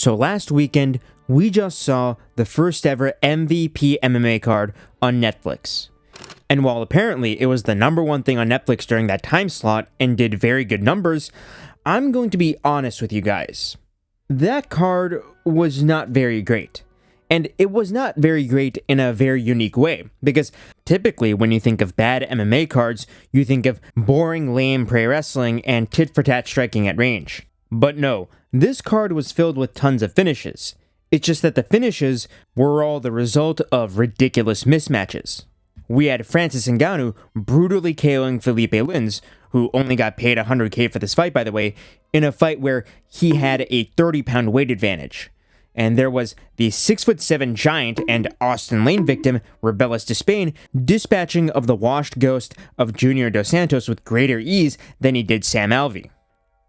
So last weekend, we just saw the first ever MVP MMA card on Netflix. And while apparently it was the number one thing on Netflix during that time slot and did very good numbers, I'm going to be honest with you guys. That card was not very great. And it was not very great in a very unique way, because typically when you think of bad MMA cards, you think of boring, lame pro-wrestling and tit-for-tat striking at range. But no, this card was filled with tons of finishes. It's just that the finishes were all the result of ridiculous mismatches. We had Francis Ngannou brutally KOing Felipe Lins, who only got paid $100K for this fight, by the way, in a fight where he had a 30-pound weight advantage. And there was the 6'7" giant and Austin Lane victim, Rebellis Despain, dispatching of the washed ghost of Junior Dos Santos with greater ease than he did Sam Alvey.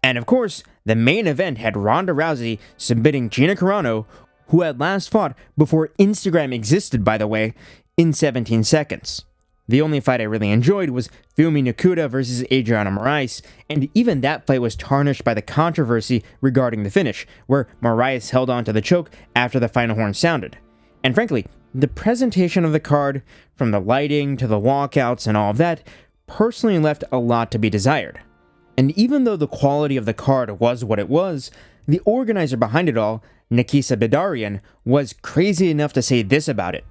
And of course, the main event had Ronda Rousey submitting Gina Carano, who had last fought before Instagram existed, by the way, in 17 seconds. The only fight I really enjoyed was Fumi Nakuda versus Adriana Moraes, and even that fight was tarnished by the controversy regarding the finish, where Moraes held on to the choke after the final horn sounded. And frankly, the presentation of the card, from the lighting to the walkouts and all of that, personally left a lot to be desired. And even though the quality of the card was what it was, the organizer behind it all, Nakisa Bidarian, was crazy enough to say this about it.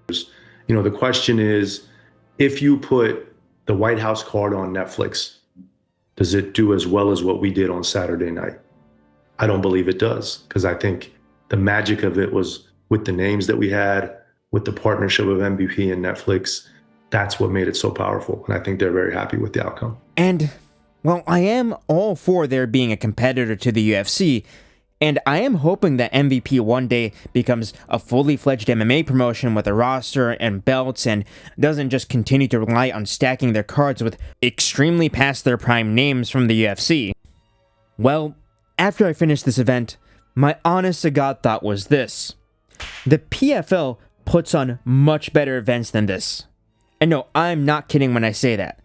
The question is, if you put the White House card on Netflix, does it do as well as what we did on Saturday night? I don't believe it does, because I think the magic of it was with the names that we had, with the partnership of MVP and Netflix. That's what made it so powerful, and I think they're very happy with the outcome. And, well, I am all for there being a competitor to the UFC, and I am hoping that MVP one day becomes a fully fledged MMA promotion with a roster and belts and doesn't just continue to rely on stacking their cards with extremely past their prime names from the UFC. Well, after I finished this event, my honest to God thought was this. The PFL puts on much better events than this. And no, I'm not kidding when I say that.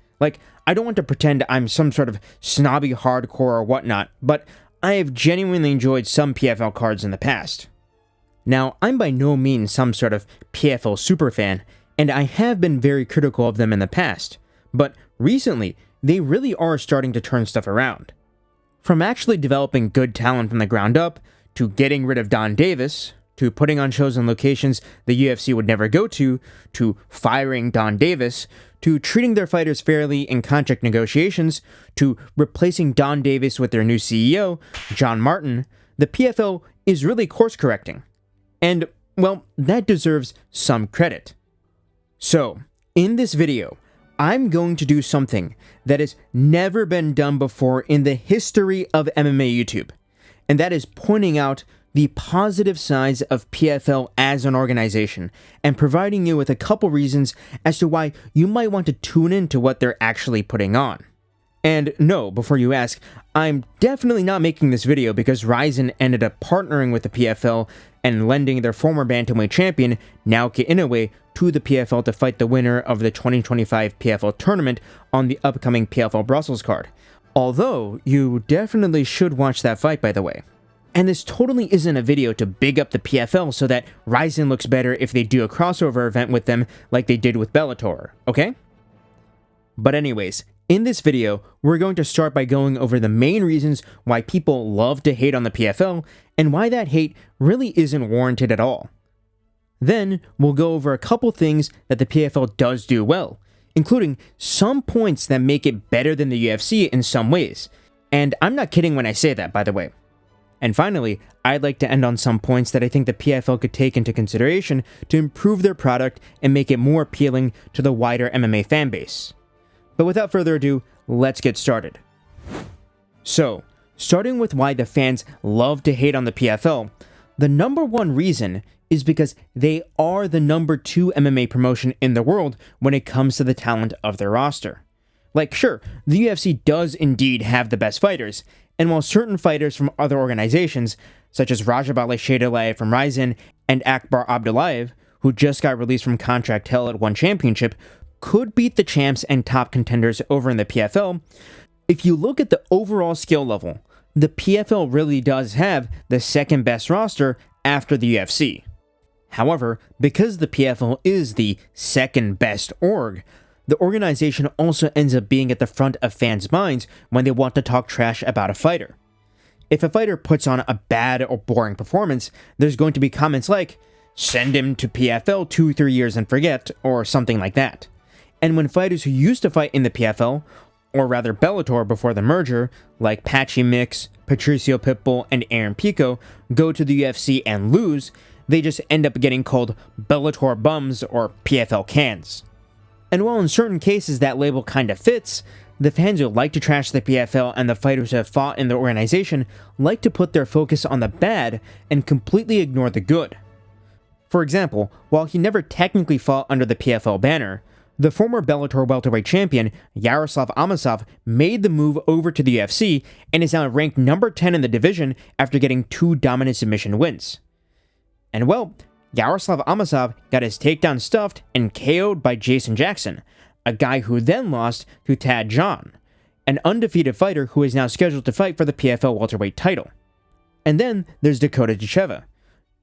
I don't want to pretend I'm some sort of snobby hardcore or whatnot, but I have genuinely enjoyed some PFL cards in the past. Now, I'm by no means some sort of PFL superfan, and I have been very critical of them in the past, but recently, they really are starting to turn stuff around. From actually developing good talent from the ground up, to getting rid of Don Davis, to putting on shows in locations the UFC would never go to firing Don Davis, to treating their fighters fairly in contract negotiations, to replacing Don Davis with their new CEO, John Martin, the PFL is really course correcting. And, well, that deserves some credit. So, in this video, I'm going to do something that has never been done before in the history of MMA YouTube, and that is pointing out the positive sides of PFL as an organization, and providing you with a couple reasons as to why you might want to tune into what they're actually putting on. And no, before you ask, I'm definitely not making this video because Rizin ended up partnering with the PFL and lending their former bantamweight champion, Naoki Inoue, to the PFL to fight the winner of the 2025 PFL tournament on the upcoming PFL Brussels card. Although, you definitely should watch that fight, by the way. And this totally isn't a video to big up the PFL so that Rizin looks better if they do a crossover event with them like they did with Bellator, okay? But anyways, in this video, we're going to start by going over the main reasons why people love to hate on the PFL and why that hate really isn't warranted at all. Then, we'll go over a couple things that the PFL does do well, including some points that make it better than the UFC in some ways. And I'm not kidding when I say that, by the way. And finally, I'd like to end on some points that I think the PFL could take into consideration to improve their product and make it more appealing to the wider MMA fanbase. But without further ado, let's get started. So, starting with why the fans love to hate on the PFL, the number one reason is because they are the number 2 MMA promotion in the world when it comes to the talent of their roster. Sure, the UFC does indeed have the best fighters, and while certain fighters from other organizations, such as Rajabali Shedalaev from Rizin and Akbar Abdullayev, who just got released from contract hell at One Championship, could beat the champs and top contenders over in the PFL, if you look at the overall skill level, the PFL really does have the second best roster after the UFC. However, because the PFL is the second best org, the organization also ends up being at the front of fans' minds when they want to talk trash about a fighter. If a fighter puts on a bad or boring performance, there's going to be comments like, "Send him to PFL 2-3 years and forget," or something like that. And when fighters who used to fight in the PFL, or rather Bellator before the merger, like Patchy Mix, Patricio Pitbull, and Aaron Pico, go to the UFC and lose, they just end up getting called Bellator bums or PFL cans. And while in certain cases that label kinda fits, the fans who like to trash the PFL and the fighters who have fought in the organization like to put their focus on the bad and completely ignore the good. For example, while he never technically fought under the PFL banner, the former Bellator welterweight champion, Yaroslav Amosov, made the move over to the UFC and is now ranked number 10 in the division after getting 2 dominant submission wins. And well, Yaroslav Amosov got his takedown stuffed and KO'd by Jason Jackson, a guy who then lost to Tad John, an undefeated fighter who is now scheduled to fight for the PFL welterweight title. And then there's Dakota Ducheva.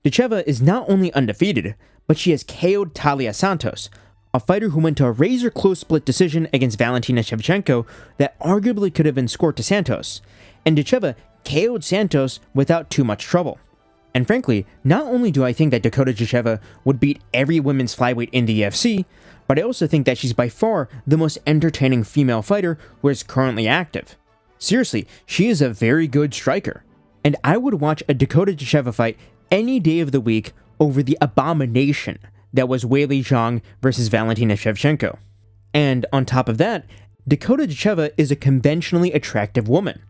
Ducheva is not only undefeated, but she has KO'd Talia Santos, a fighter who went to a razor-close split decision against Valentina Shevchenko that arguably could have been scored to Santos, and Ducheva KO'd Santos without too much trouble. And frankly, not only do I think that Dakota Ducheva would beat every women's flyweight in the UFC, but I also think that she's by far the most entertaining female fighter who is currently active. Seriously, she is a very good striker, and I would watch a Dakota Ducheva fight any day of the week over the abomination that was Weili Zhang versus Valentina Shevchenko. And on top of that, Dakota Ducheva is a conventionally attractive woman.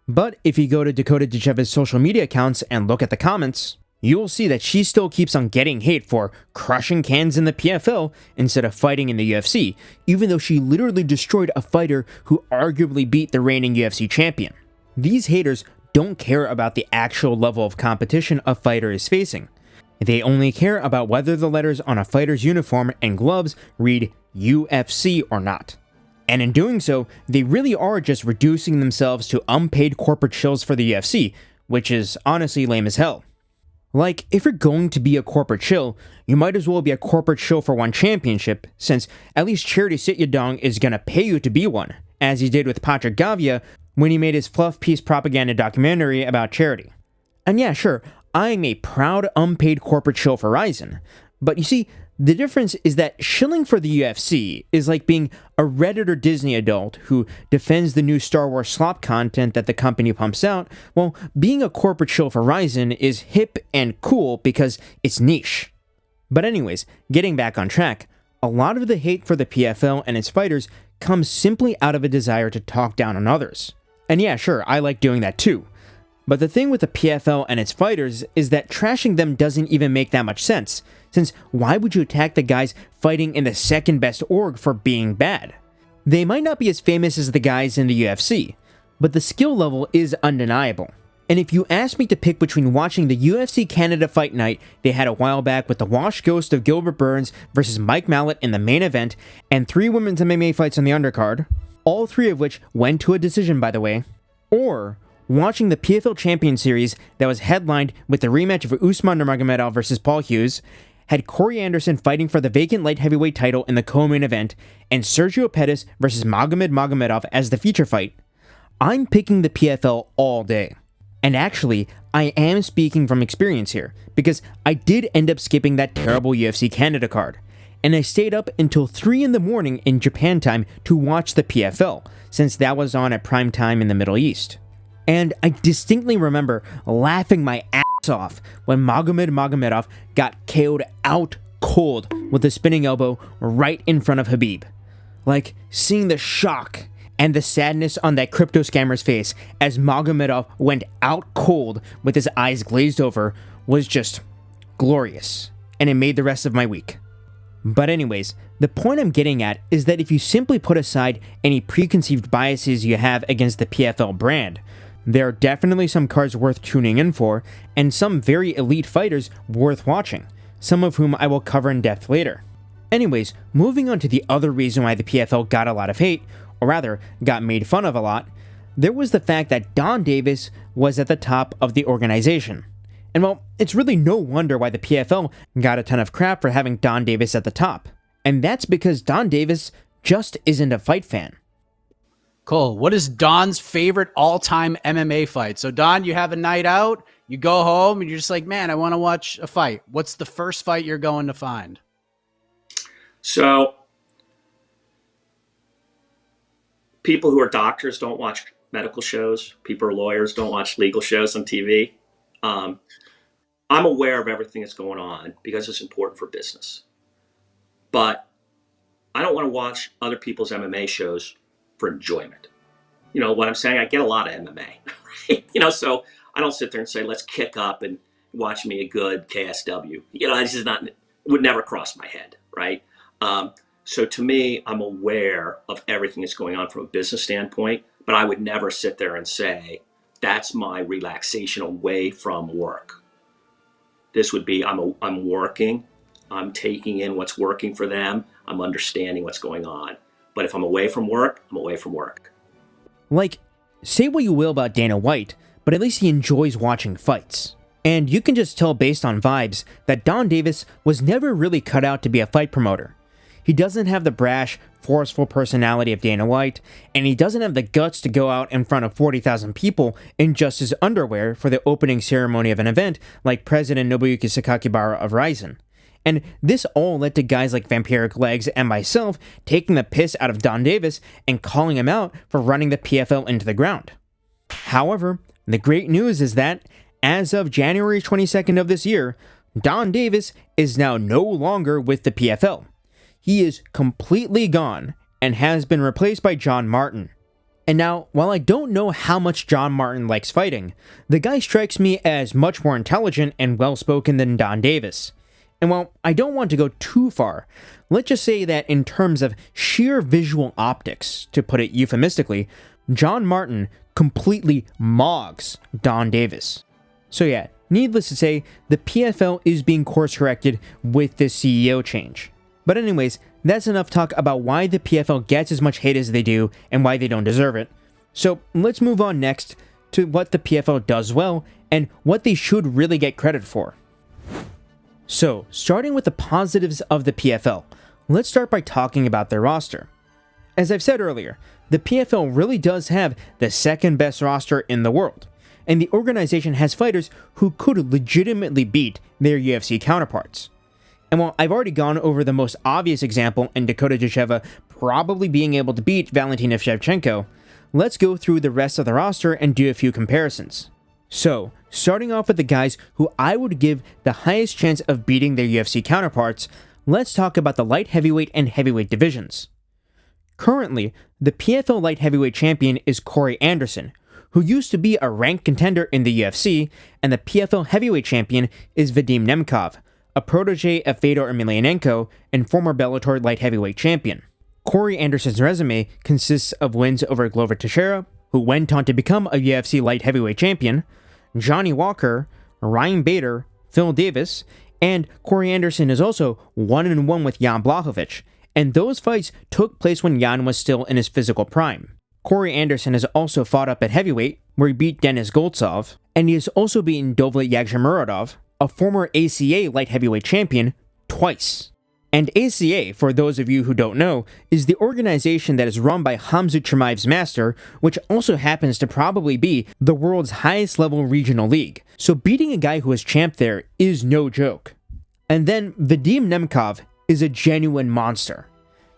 But if you go to Dakota Ducheva's social media accounts and look at the comments, you will see that she still keeps on getting hate for crushing cans in the PFL instead of fighting in the UFC, even though she literally destroyed a fighter who arguably beat the reigning UFC champion. These haters don't care about the actual level of competition a fighter is facing. They only care about whether the letters on a fighter's uniform and gloves read UFC or not. And in doing so, they really are just reducing themselves to unpaid corporate shills for the UFC, which is honestly lame as hell. Like, if you're going to be a corporate shill, you might as well be a corporate shill for one championship, since at least Charity Sit-Yadong is gonna pay you to be one, as he did with Patrick Gavia when he made his fluff piece propaganda documentary about charity. And yeah, sure, I'm a proud unpaid corporate shill for Ryzen, but you see, the difference is that shilling for the UFC is like being a Reddit or Disney adult who defends the new Star Wars slop content that the company pumps out, while being a corporate shill for Ryzen is hip and cool because it's niche. But anyways, getting back on track, a lot of the hate for the PFL and its fighters comes simply out of a desire to talk down on others. And yeah, sure, I like doing that too. But the thing with the PFL and its fighters is that trashing them doesn't even make that much sense, since why would you attack the guys fighting in the second best org for being bad? They might not be as famous as the guys in the UFC, but the skill level is undeniable. And if you ask me to pick between watching the UFC Canada Fight Night they had a while back with the washed ghost of Gilbert Burns versus Mike Mallet in the main event, and 3 women's MMA fights on the undercard, all 3 of which went to a decision by the way, or watching the PFL Champion Series that was headlined with the rematch of Usman Nurmagomedov versus Paul Hughes, had Corey Anderson fighting for the vacant light heavyweight title in the co-main event, and Sergio Pettis versus Magomed Magomedov as the feature fight, I'm picking the PFL all day. And actually, I am speaking from experience here, because I did end up skipping that terrible UFC Canada card, and I stayed up until 3 in the morning in Japan time to watch the PFL, since that was on at prime time in the Middle East. And I distinctly remember laughing my ass off when Magomed Magomedov got KO'd out cold with a spinning elbow right in front of Khabib. Like, seeing the shock and the sadness on that crypto scammer's face as Magomedov went out cold with his eyes glazed over was just glorious, and it made the rest of my week. But anyways, the point I'm getting at is that if you simply put aside any preconceived biases you have against the PFL brand, there are definitely some cards worth tuning in for, and some very elite fighters worth watching, some of whom I will cover in depth later. Anyways, moving on to the other reason why the PFL got a lot of hate, or rather, got made fun of a lot, there was the fact that Don Davis was at the top of the organization. And well, it's really no wonder why the PFL got a ton of crap for having Don Davis at the top. And that's because Don Davis just isn't a fight fan. Cole, what is Don's favorite all-time MMA fight? So Don, you have a night out, you go home, and you're just like, man, I want to watch a fight. What's the first fight you're going to find? So people who are doctors don't watch medical shows. People who are lawyers don't watch legal shows on TV. I'm aware of everything that's going on because it's important for business. But I don't want to watch other people's MMA shows for enjoyment. You know what I'm saying? I get a lot of MMA, right? So I don't sit there and say, let's kick up and watch me a good KSW. This is not, would never cross my head, right? So to me, I'm aware of everything that's going on from a business standpoint, but I would never sit there and say, that's my relaxation away from work. This would be, I'm working, I'm taking in what's working for them, I'm understanding what's going on. But if I'm away from work, I'm away from work. Like, say what you will about Dana White, but at least he enjoys watching fights. And you can just tell based on vibes that Don Davis was never really cut out to be a fight promoter. He doesn't have the brash, forceful personality of Dana White, and he doesn't have the guts to go out in front of 40,000 people in just his underwear for the opening ceremony of an event like President Nobuyuki Sakakibara of Ryzen. And this all led to guys like Vampiric Legs and myself taking the piss out of Don Davis and calling him out for running the PFL into the ground. However, the great news is that, as of January 22nd of this year, Don Davis is now no longer with the PFL. He is completely gone and has been replaced by John Martin. And now, while I don't know how much John Martin likes fighting, the guy strikes me as much more intelligent and well-spoken than Don Davis. And while I don't want to go too far, let's just say that in terms of sheer visual optics, to put it euphemistically, John Martin completely mogs Don Davis. So yeah, needless to say, the PFL is being course-corrected with this CEO change. But anyways, that's enough talk about why the PFL gets as much hate as they do and why they don't deserve it. So let's move on next to what the PFL does well and what they should really get credit for. So, starting with the positives of the PFL, let's start by talking about their roster. As I've said earlier, the PFL really does have the second best roster in the world, and the organization has fighters who could legitimately beat their UFC counterparts. And while I've already gone over the most obvious example in Dakota Josheva probably being able to beat Valentina Shevchenko, let's go through the rest of the roster and do a few comparisons. So, starting off with the guys who I would give the highest chance of beating their UFC counterparts, let's talk about the light heavyweight and heavyweight divisions. Currently, the PFL light heavyweight champion is Corey Anderson, who used to be a ranked contender in the UFC, and the PFL heavyweight champion is Vadim Nemkov, a protege of Fedor Emelianenko and former Bellator light heavyweight champion. Corey Anderson's resume consists of wins over Glover Teixeira, who went on to become a UFC light heavyweight champion, Johnny Walker, Ryan Bader, Phil Davis, and Corey Anderson is also 1-1 with Jan Blachowicz, and those fights took place when Jan was still in his physical prime. Corey Anderson has also fought up at heavyweight, where he beat Denis Goltsov, and he has also beaten Dovlet Yagzhamuradov, a former ACA light heavyweight champion, twice. And ACA, for those of you who don't know, is the organization that is run by Khamzat Chimaev's master, which also happens to probably be the world's highest level regional league. So beating a guy who is champ there is no joke. And then Vadim Nemkov is a genuine monster.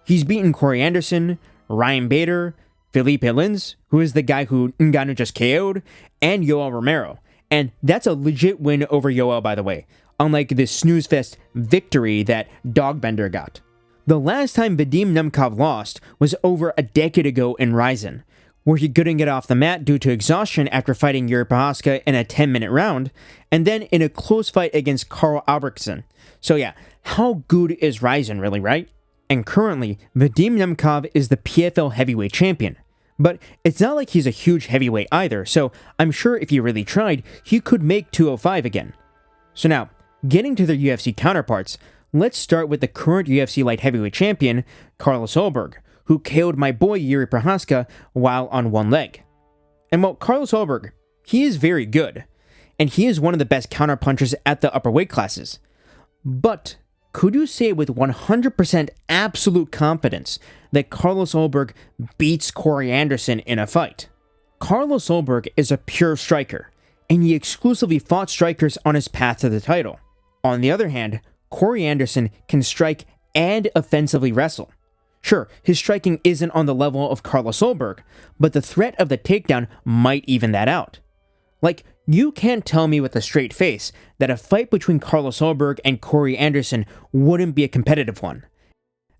He's beaten Corey Anderson, Ryan Bader, Felipe Lins, who is the guy who Ngannou just KO'd, and Yoel Romero. And that's a legit win over Yoel, by the way, unlike this snooze-fest victory that Dogbender got. The last time Vadim Nemkov lost was over a decade ago in Ryzen, where he couldn't get off the mat due to exhaustion after fighting Yuri Prochazka in a 10-minute round, and then in a close fight against Carl Albrechtsen. So yeah, how good is Ryzen really, right? And currently, Vadim Nemkov is the PFL heavyweight champion. But it's not like he's a huge heavyweight either, so I'm sure if he really tried, he could make 205 again. So now, getting to their UFC counterparts, let's start with the current UFC light heavyweight champion, Carlos Ulberg, who KO'd my boy Yuri Prochazka while on one leg. And while Carlos Ulberg, he is very good, and he is one of the best counterpunchers at the upper weight classes. But could you say with 100% absolute confidence that Carlos Ulberg beats Corey Anderson in a fight? Carlos Ulberg is a pure striker, and he exclusively fought strikers on his path to the title. On the other hand, Corey Anderson can strike and offensively wrestle. Sure, his striking isn't on the level of Carlos Ulberg, but the threat of the takedown might even that out. Like, you can't tell me with a straight face that a fight between Carlos Ulberg and Corey Anderson wouldn't be a competitive one.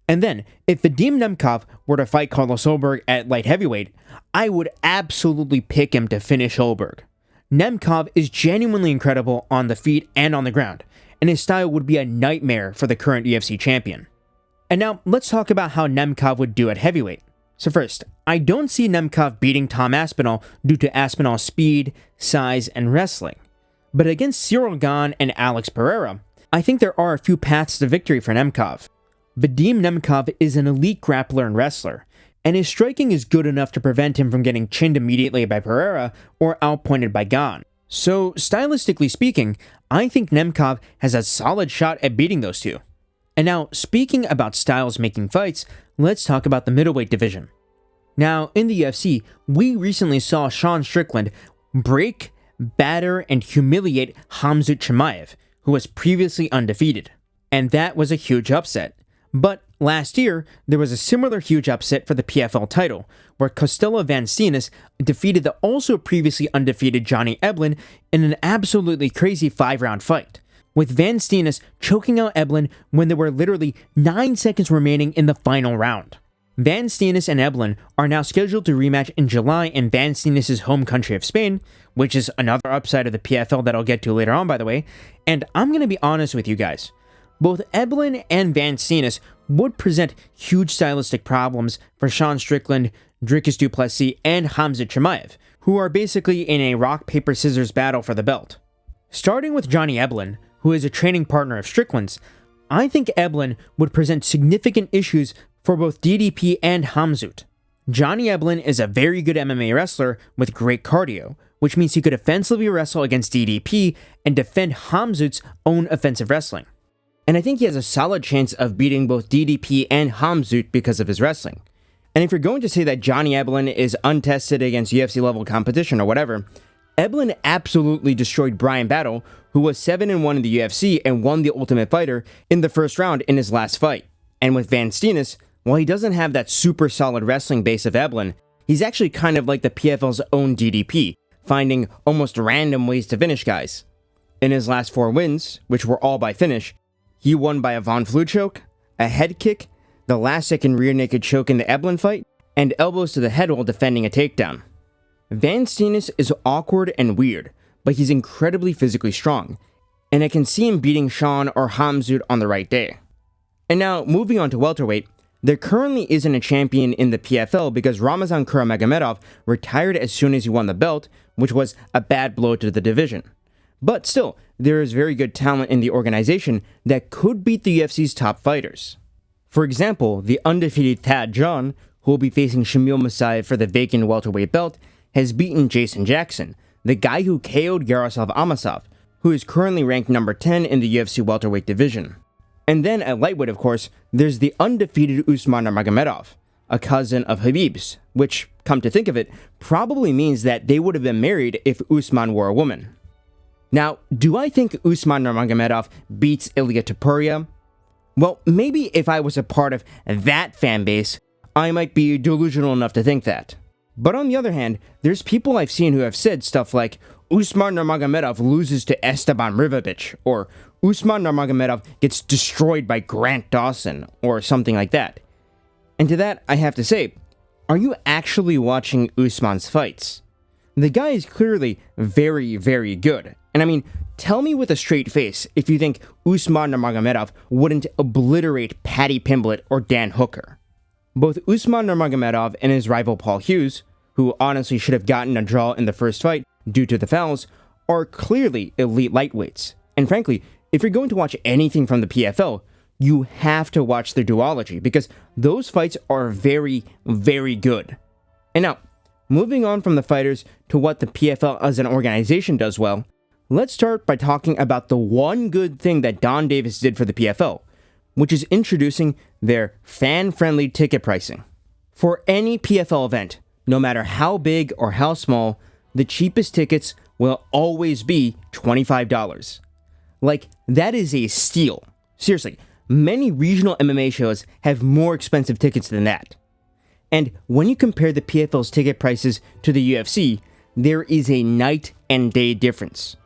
And then, if Vadim Nemkov were to fight Carlos Ulberg at light heavyweight, I would absolutely pick him to finish Ulberg. Nemkov is genuinely incredible on the feet and on the ground, and his style would be a nightmare for the current UFC champion. And now, let's talk about how Nemkov would do at heavyweight. So first, I don't see Nemkov beating Tom Aspinall due to Aspinall's speed, size, and wrestling. But against Cyril Gane and Alex Pereira, I think there are a few paths to victory for Nemkov. Vadim Nemkov is an elite grappler and wrestler, and his striking is good enough to prevent him from getting chinned immediately by Pereira or outpointed by Gane. So, stylistically speaking, I think Nemkov has a solid shot at beating those two. And now, speaking about styles making fights, let's talk about the middleweight division. Now, in the UFC, we recently saw Sean Strickland break, batter, and humiliate Khamzat Chimaev, who was previously undefeated. And that was a huge upset. But last year, there was a similar huge upset for the PFL title, where Costello Van Steenis defeated the also previously undefeated Johnny Eblen in an absolutely crazy 5-round fight, with Van Steenis choking out Eblen when there were literally 9 seconds remaining in the final round. Van Steenis and Eblen are now scheduled to rematch in July in Van Steenis' home country of Spain, which is another upside of the PFL that I'll get to later on, by the way, and I'm going to be honest with you guys. Both Eblen and Van Steenis would present huge stylistic problems for Sean Strickland, Dricus du Plessis, and Khamzat Chimaev, who are basically in a rock-paper-scissors battle for the belt. Starting with Johnny Eblen, who is a training partner of Strickland's, I think Eblen would present significant issues for both DDP and Khamzat. Johnny Eblen is a very good MMA wrestler with great cardio, which means he could offensively wrestle against DDP and defend Khamzat's own offensive wrestling. And I think he has a solid chance of beating both DDP and Khamzat because of his wrestling. And if you're going to say that Johnny Eblen is untested against UFC level competition or whatever, Eblen absolutely destroyed Brian Battle, who was 7-1 in the UFC and won the Ultimate Fighter in the first round in his last fight. And with Van Steenis, while he doesn't have that super solid wrestling base of Eblen, he's actually kind of like the PFL's own DDP, finding almost random ways to finish guys. In his last 4 wins, which were all by finish, he won by a Von Flue choke, a head kick, the last-second rear naked choke in the Eblen fight, and elbows to the head while defending a takedown. Van Steenis is awkward and weird, but he's incredibly physically strong, and I can see him beating Sean or Khamzat on the right day. And now, moving on to welterweight, there currently isn't a champion in the PFL because Ramazan Kuramagomedov retired as soon as he won the belt, which was a bad blow to the division. But still, there is very good talent in the organization that could beat the UFC's top fighters. For example, the undefeated Thad John, who will be facing Shamil Musayev for the vacant welterweight belt, has beaten Jason Jackson, the guy who KO'd Yaroslav Amosov, who is currently ranked number 10 in the UFC welterweight division. And then at lightweight, of course, there's the undefeated Usman Nurmagomedov, a cousin of Khabib's, which, come to think of it, probably means that they would have been married if Usman were a woman. Now, do I think Usman Nurmagomedov beats Ilia Topuria? Well, maybe if I was a part of that fan base, I might be delusional enough to think that. But on the other hand, there's people I've seen who have said stuff like, Usman Nurmagomedov loses to Esteban Rivabic, or Usman Nurmagomedov gets destroyed by Grant Dawson, or something like that. And to that, I have to say, are you actually watching Usman's fights? The guy is clearly very, very good. And I mean, tell me with a straight face if you think Usman Nurmagomedov wouldn't obliterate Paddy Pimblett or Dan Hooker. Both Usman Nurmagomedov and his rival Paul Hughes, who honestly should have gotten a draw in the first fight due to the fouls, are clearly elite lightweights. And frankly, if you're going to watch anything from the PFL, you have to watch their duology because those fights are very, very good. And now, Moving on from the fighters to what the PFL as an organization does well, let's start by talking about the one good thing that Don Davis did for the PFL, which is introducing their fan-friendly ticket pricing. For any PFL event, no matter how big or how small, the cheapest tickets will always be $25. Like, that is a steal. Seriously, many regional MMA shows have more expensive tickets than that. And when you compare the PFL's ticket prices to the UFC, there is a night and day difference.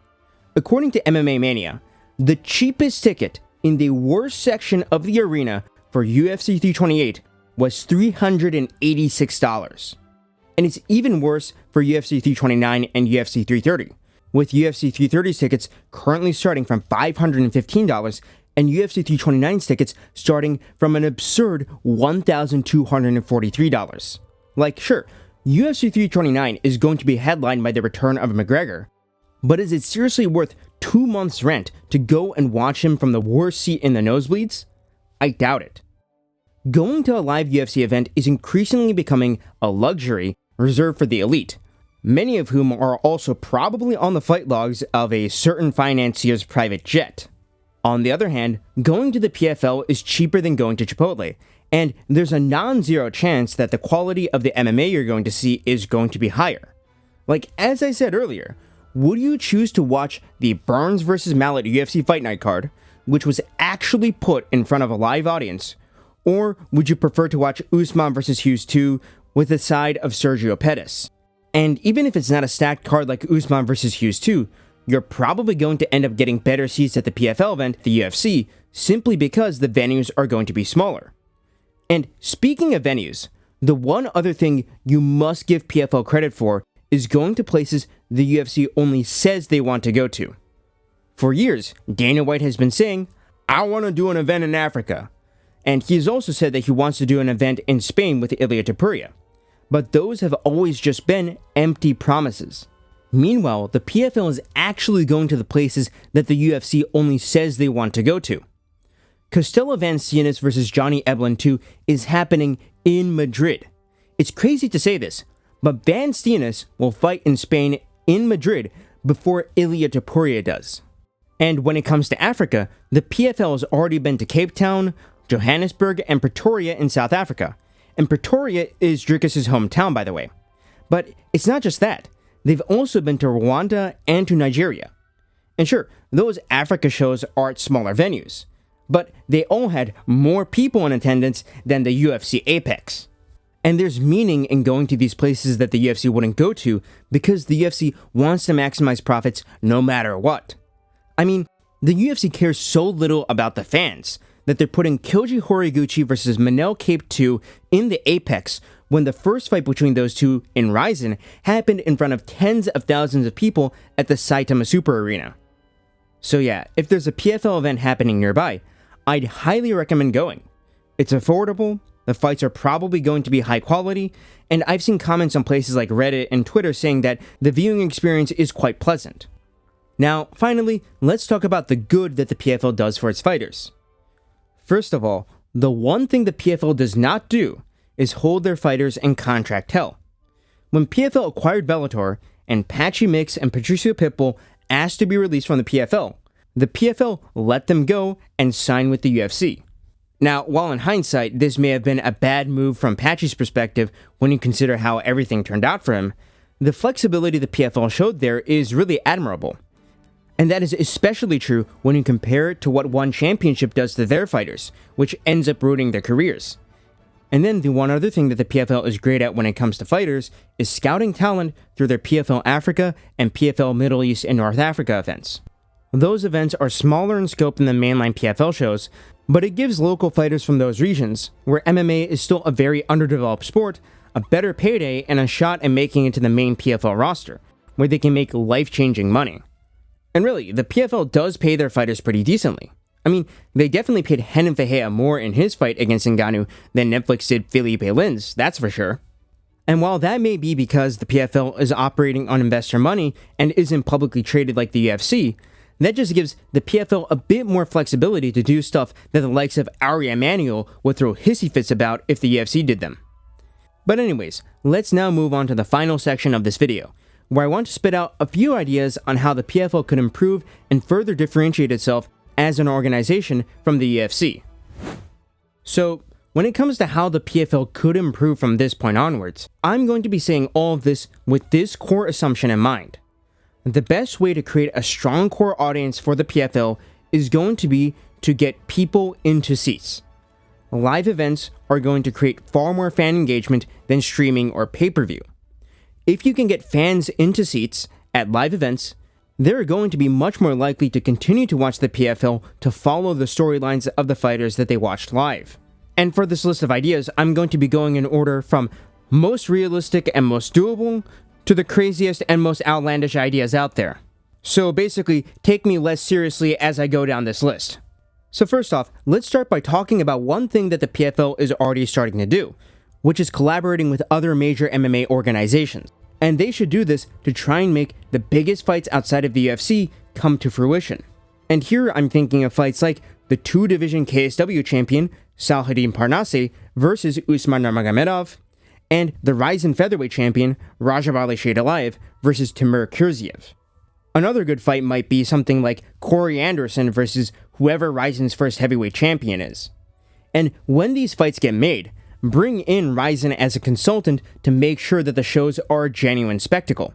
According to MMA Mania, the cheapest ticket in the worst section of the arena for UFC 328 was $386. And it's even worse for UFC 329 and UFC 330, with UFC 330's tickets currently starting from $515 and UFC 329's tickets starting from an absurd $1,243. Like, sure, UFC 329 is going to be headlined by the return of McGregor, but is it seriously worth 2 months' rent to go and watch him from the worst seat in the nosebleeds? I doubt it. Going to a live UFC event is increasingly becoming a luxury reserved for the elite, many of whom are also probably on the flight logs of a certain financier's private jet. On the other hand, going to the PFL is cheaper than going to Chipotle, and there's a non-zero chance that the quality of the MMA you're going to see is going to be higher. Like, as I said earlier, would you choose to watch the Burns vs. Mallet UFC Fight Night card, which was actually put in front of a live audience, or would you prefer to watch Usman vs. Hughes 2 with the side of Sergio Pettis? And even if it's not a stacked card like Usman vs. Hughes 2, you're probably going to end up getting better seats at the PFL event, the UFC, simply because the venues are going to be smaller. And speaking of venues, the one other thing you must give PFL credit for is going to places the UFC only says they want to go to. For years, Dana White has been saying, I want to do an event in Africa. And he has also said that he wants to do an event in Spain with Ilia Topuria. But those have always just been empty promises. Meanwhile, the PFL is actually going to the places that the UFC only says they want to go to. Costella Van Steenis vs. Johnny Eblen 2 is happening in Madrid. It's crazy to say this, but Van Steenis will fight in Spain in Madrid before Ilia Topuria does. And when it comes to Africa, the PFL has already been to Cape Town, Johannesburg, and Pretoria in South Africa. And Pretoria is Dricus' hometown, by the way. But it's not just that. They've also been to Rwanda and to Nigeria. And sure, those Africa shows are at smaller venues, but they all had more people in attendance than the UFC Apex. And there's meaning in going to these places that the UFC wouldn't go to because the UFC wants to maximize profits no matter what. I mean, the UFC cares so little about the fans that they're putting Kyoji Horiguchi versus Manel Cape 2 in the Apex when the first fight between those two in Ryzen happened in front of tens of thousands of people at the Saitama Super Arena. So yeah, if there's a PFL event happening nearby, I'd highly recommend going. It's affordable, the fights are probably going to be high quality, and I've seen comments on places like Reddit and Twitter saying that the viewing experience is quite pleasant. Now, finally, let's talk about the good that the PFL does for its fighters. First of all, the one thing the PFL does not do is hold their fighters in contract hell. When PFL acquired Bellator, and Patchy Mix and Patricio Pitbull asked to be released from the PFL let them go and sign with the UFC. Now, while in hindsight, this may have been a bad move from Patchy's perspective when you consider how everything turned out for him, the flexibility the PFL showed there is really admirable. And that is especially true when you compare it to what One Championship does to their fighters, which ends up ruining their careers. And then the one other thing that the PFL is great at when it comes to fighters is scouting talent through their PFL Africa and PFL Middle East and North Africa events. Those events are smaller in scope than the mainline PFL shows, but it gives local fighters from those regions, where MMA is still a very underdeveloped sport, a better payday and a shot at making it to the main PFL roster, where they can make life-changing money. And really, the PFL does pay their fighters pretty decently. I mean, they definitely paid Renan Ferreira more in his fight against Ngannou than Netflix did Felipe Lins, that's for sure. And while that may be because the PFL is operating on investor money and isn't publicly traded like the UFC, that just gives the PFL a bit more flexibility to do stuff that the likes of Ari Emanuel would throw hissy fits about if the UFC did them. But anyways, let's now move on to the final section of this video, where I want to spit out a few ideas on how the PFL could improve and further differentiate itself as an organization from the UFC. So, when it comes to how the PFL could improve from this point onwards, I'm going to be saying all of this with this core assumption in mind. The best way to create a strong core audience for the PFL is going to be to get people into seats. Live events are going to create far more fan engagement than streaming or pay-per-view. If you can get fans into seats at live events, they're going to be much more likely to continue to watch the PFL to follow the storylines of the fighters that they watched live. And for this list of ideas, I'm going to be going in order from most realistic and most doable to the craziest and most outlandish ideas out there. So basically, take me less seriously as I go down this list. So first off, let's start by talking about one thing that the PFL is already starting to do, which is collaborating with other major MMA organizations. And they should do this to try and make the biggest fights outside of the UFC come to fruition. And here I'm thinking of fights like the two-division KSW champion, Saladin Parnasse versus Usman Nurmagomedov, and the Ryzen featherweight champion, Rajabali Shaydalayev versus Timur Kurziev. Another good fight might be something like Corey Anderson versus whoever Ryzen's first heavyweight champion is. And when these fights get made, bring in Ryzen as a consultant to make sure that the shows are a genuine spectacle.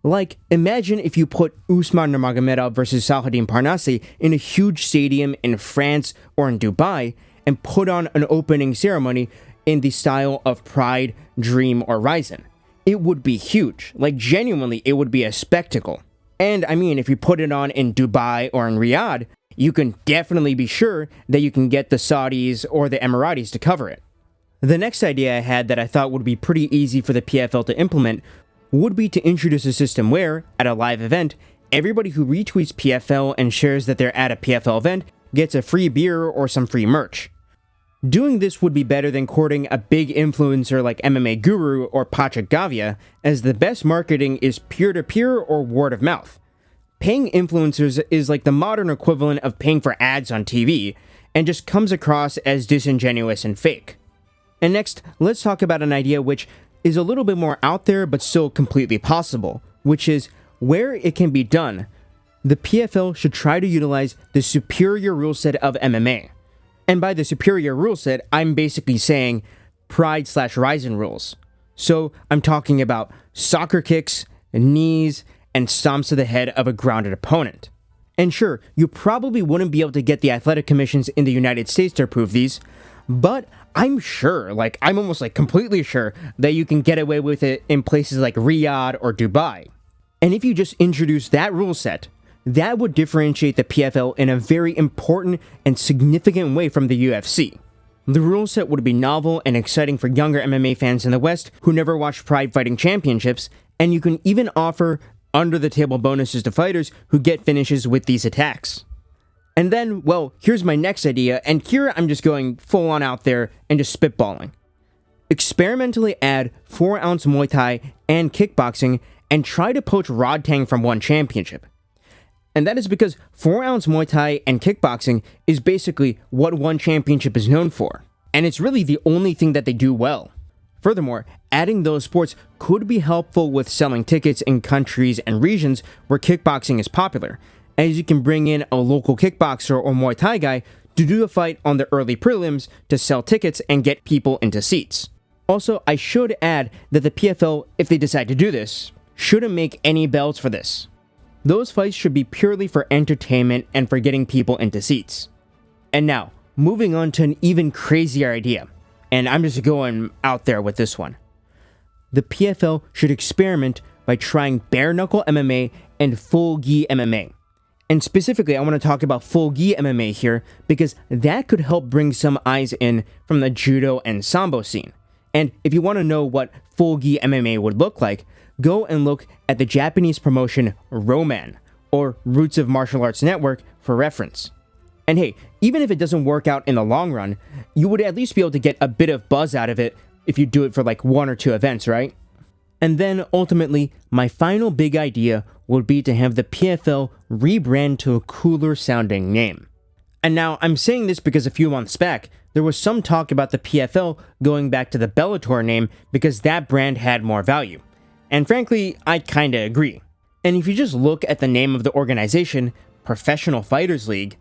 Like, imagine if you put Usman Nurmagomedov versus Saladin Parnasse in a huge stadium in France or in Dubai and put on an opening ceremony in the style of Pride, Dream, or Ryzen. It would be huge. Like, genuinely, it would be a spectacle. And I mean, if you put it on in Dubai or in Riyadh, you can definitely be sure that you can get the Saudis or the Emiratis to cover it. The next idea I had that I thought would be pretty easy for the PFL to implement would be to introduce a system where, at a live event, everybody who retweets PFL and shares that they're at a PFL event gets a free beer or some free merch. Doing this would be better than courting a big influencer like MMA Guru or Patrick Gavia, as the best marketing is peer-to-peer or word of mouth. Paying influencers is like the modern equivalent of paying for ads on TV, and just comes across as disingenuous and fake. And next, let's talk about an idea which is a little bit more out there but still completely possible, which is where it can be done, the PFL should try to utilize the superior rule set of MMA. And by the superior rule set, I'm basically saying Pride/Ryzen rules. So I'm talking about soccer kicks, knees, and stomps to the head of a grounded opponent. And sure, you probably wouldn't be able to get the athletic commissions in the United States to approve these, but I'm sure, I'm almost completely sure that you can get away with it in places like Riyadh or Dubai. And if you just introduce that rule set, that would differentiate the PFL in a very important and significant way from the UFC. The rule set would be novel and exciting for younger MMA fans in the West who never watched Pride Fighting Championships, and you can even offer under-the-table bonuses to fighters who get finishes with these attacks. And then, well, here's my next idea, and here I'm just going full-on out there and just spitballing. Experimentally add 4-ounce Muay Thai and kickboxing and try to poach Rodtang from one championship. And that is because 4-ounce Muay Thai and kickboxing is basically what one championship is known for. And it's really the only thing that they do well. Furthermore, adding those sports could be helpful with selling tickets in countries and regions where kickboxing is popular, as you can bring in a local kickboxer or Muay Thai guy to do a fight on the early prelims to sell tickets and get people into seats. Also, I should add that the PFL, if they decide to do this, shouldn't make any belts for this. Those fights should be purely for entertainment and for getting people into seats. And now, moving on to an even crazier idea, and I'm just going out there with this one. The PFL should experiment by trying bare-knuckle MMA and full-gi MMA. And specifically, I want to talk about full-gi MMA here because that could help bring some eyes in from the judo and sambo scene. And if you want to know what full-gi MMA would look like, go and look at the Japanese promotion Roman, or Roots of Martial Arts Network, for reference. And hey, even if it doesn't work out in the long run, you would at least be able to get a bit of buzz out of it if you do it for 1 or 2 events, right? And then, ultimately, my final big idea would be to have the PFL rebrand to a cooler sounding name. And now I'm saying this because a few months back, there was some talk about the PFL going back to the Bellator name because that brand had more value. And frankly, I kinda agree. And if you just look at the name of the organization, Professional Fighters League,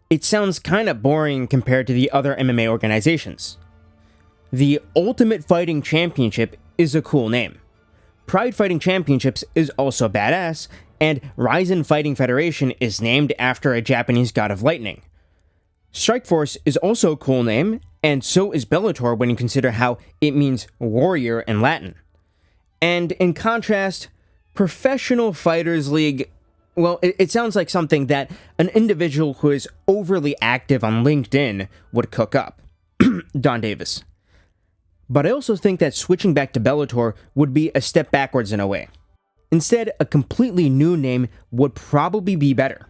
it sounds kinda boring compared to the other MMA organizations. The Ultimate Fighting Championship is a cool name. Pride Fighting Championships is also badass, and Ryzen Fighting Federation is named after a Japanese god of lightning. Strikeforce is also a cool name, and so is Bellator when you consider how it means warrior in Latin. And in contrast, Professional Fighters League, well, it sounds like something that an individual who is overly active on LinkedIn would cook up. Don Davis. But I also think that switching back to Bellator would be a step backwards in a way. Instead, a completely new name would probably be better.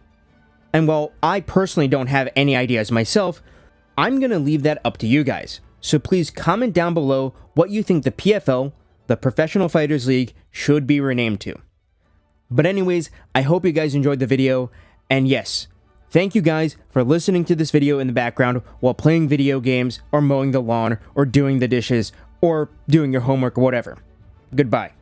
And while I personally don't have any ideas myself, I'm gonna leave that up to you guys. So please comment down below what you think the PFL, the Professional Fighters League, should be renamed to. But anyways, I hope you guys enjoyed the video, and yes, thank you guys for listening to this video in the background while playing video games, or mowing the lawn, or doing the dishes, or doing your homework, or whatever. Goodbye.